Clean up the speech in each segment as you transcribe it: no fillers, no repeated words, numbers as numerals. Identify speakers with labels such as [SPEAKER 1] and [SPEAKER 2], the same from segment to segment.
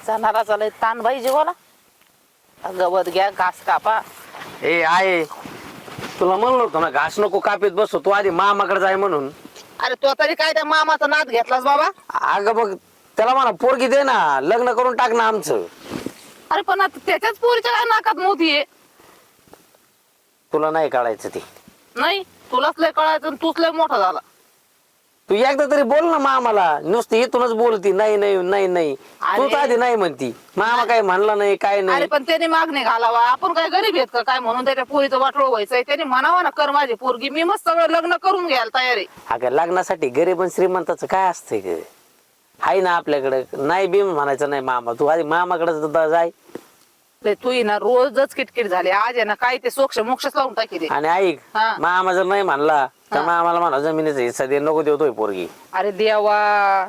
[SPEAKER 1] जनावराचा लय ताण बाई जीवाला. गवत घ्या, घास कापा.
[SPEAKER 2] ए आहे, तुला म्हणलं होतं ना घास नको कापीत बसतो, तू आधी मामाकडे जाय म्हणून.
[SPEAKER 1] अरे तो तरी काय त्या मामाचा नाद घेतलास बाबा.
[SPEAKER 2] अगं बघ, त्याला म्हणा पोरगी दे ना, लग्न करून टाक ना आमचं.
[SPEAKER 1] अरे पण आता त्याच्याच पोरीच्या काय नाकात मोती आहे.
[SPEAKER 2] तुला नाही काढायचं ते.
[SPEAKER 1] नाही तुलाच लय कळायचं आणि तूच लय मोठा झाला.
[SPEAKER 2] तू एकदा तरी बोल ना मामाला, नुसती इथूनच बोलती नाही नाही नाही नाही. तू तर आधी नाही म्हणती, मामा काय म्हणला नाही काय
[SPEAKER 1] अरे
[SPEAKER 2] नाही.
[SPEAKER 1] पण त्याने मागणी घालावा, आपण काय गरीब आहेत का काय म्हणून त्याच्या पोरीचं वाटोळ व्हायचंय. त्याने म्हणावा ना कर माझी पोरगी, मी मस्त सगळं लग्न करून घ्यायला तयार आहे.
[SPEAKER 2] अगं लग्नासाठी गरीब आणि श्रीमंताचं काय असतंय ग? हाय ना आपल्याकडे, नाही बी म्हणायचं नाही मामा, तू आधी मामाकडे जाय.
[SPEAKER 1] तू ना रोजच किटकिट झाली, आज आहे ना काय ते सोक्ष मोक्षच लावून टाकी दे.
[SPEAKER 2] आणि ऐक,
[SPEAKER 1] हा.
[SPEAKER 2] मामा जर नाही म्हणला तर
[SPEAKER 1] हा.
[SPEAKER 2] मामाला म्हणा जमिनीचा हिस्सा दे, नको देतोय पोरगी.
[SPEAKER 1] अरे देवा,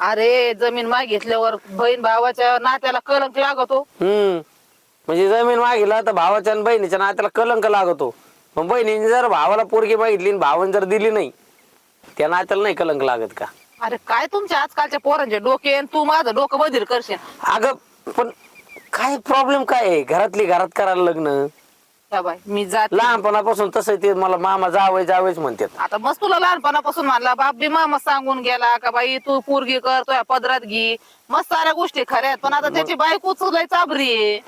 [SPEAKER 1] अरे जमीन मागितल्यावर बहीण भावाच्या नात्याला कलंक लागतो.
[SPEAKER 2] म्हणजे जमीन मागितला तर भावाच्या आणि बहिणीच्या नात्याला कलंक लागतो. मग बहिणीने जर भावाला पोरगी मागितली आणि भावाने जर दिली नाही, त्या नात्याला नाही कलंक लागत का?
[SPEAKER 1] अरे काय तुमच्या आजकालच्या पोरांचे डोके आणि तू माझं डोकं बधीर करशील.
[SPEAKER 2] अगं पण काय प्रॉब्लेम काय आहे? घरातली घरात करायला लग्न.
[SPEAKER 1] त्या बाई मी जात
[SPEAKER 2] लहानपणापासून तसं ते मला मामा जावय जावयच म्हणतात.
[SPEAKER 1] आता मस्त तुला लहानपणापासून म्हणला बाप बी मामा सांगून गेला का बाई तू पोरगी कर, तुझ्या पदरात घे, मस्त साऱ्या गोष्टी खऱ्या आहेत. पण आता त्याची बायको चुलाय चाबरी आहे.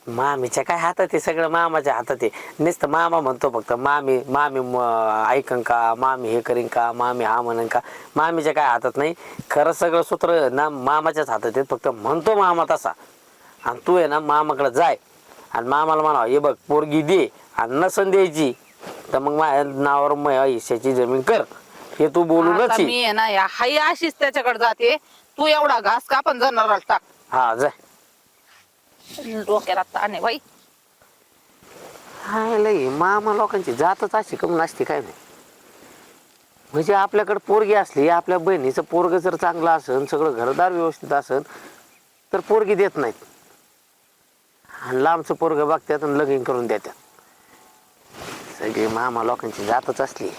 [SPEAKER 2] मामीच्या काय हातात आहे? सगळं मामाच्या हातात आहे. नुसतं मामा म्हणतो फक्त, मामी मामी ऐकन का, मामी हे करीन का, मामी हा म्हणन का. मामीच्या काय हातात नाही, खरं सगळं सूत्र ना मामाच्याच हातात आहे. फक्त म्हणतो मामा तसा. आणि तू आहे ना मामाकडे जाय आणि मामाला म्हणा हे बघ पोरगी दे, आणि नसन द्यायची तर मग माझ्या नावावर हिश्श्याची जमीन कर, हे तू बोलूनच
[SPEAKER 1] आता मी आहे ना या हाई अशीच त्याच्याकडे जाते. तू एवढा घास का पण जनावराला टाक.
[SPEAKER 2] हा जाय.
[SPEAKER 1] डोक्याला ताण आहे बाई.
[SPEAKER 2] हाय लई मामा लोकांची जातच अशी कमी नसते काय नाही. म्हणजे आपल्याकडे पोरगी असली, आपल्या बहिणीचं पोरग जर चांगलं असेल, सगळं घरदार व्यवस्थित असेल तर पोरगी देत नाहीत. आणि लांबचं पोरग बघतात आणि लगीन करून देतात. सगळी मामा लोकांची जातच असली.